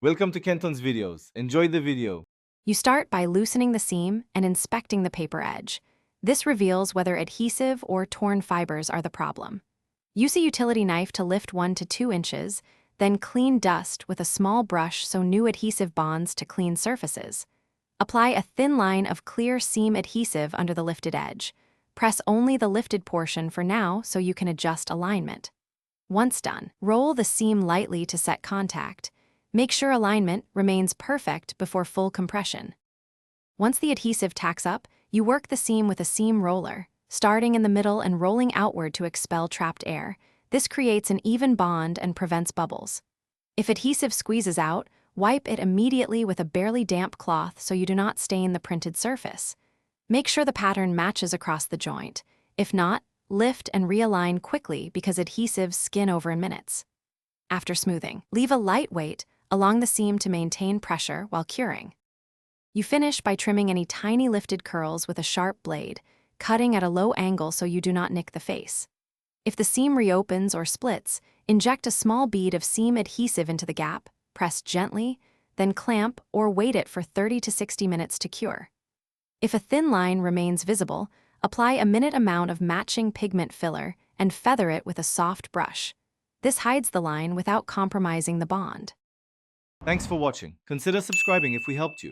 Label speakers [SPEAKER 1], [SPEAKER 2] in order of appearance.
[SPEAKER 1] Welcome to Kenton's videos. Enjoy the video.
[SPEAKER 2] You start by loosening the seam and inspecting the paper edge. This reveals whether adhesive or torn fibers are the problem. Use a utility knife to lift 1 to 2 inches, then clean dust with a small brush so new adhesive bonds to clean surfaces. Apply a thin line of clear seam adhesive under the lifted edge. Press only the lifted portion for now so you can adjust alignment. Once done, roll the seam lightly to set contact. Make sure alignment remains perfect before full compression. Once the adhesive tacks up, you work the seam with a seam roller, starting in the middle and rolling outward to expel trapped air. This creates an even bond and prevents bubbles. If adhesive squeezes out, wipe it immediately with a barely damp cloth so you do not stain the printed surface. Make sure the pattern matches across the joint. If not, lift and realign quickly because adhesives skin over in minutes. After smoothing, leave a light weight along the seam to maintain pressure while curing. You finish by trimming any tiny lifted curls with a sharp blade, cutting at a low angle so you do not nick the face. If the seam reopens or splits, inject a small bead of seam adhesive into the gap, press gently, then clamp or wait it for 30 to 60 minutes to cure. If a thin line remains visible, apply a minute amount of matching pigment filler and feather it with a soft brush. This hides the line without compromising the bond.
[SPEAKER 1] Thanks for watching. Consider subscribing if we helped you.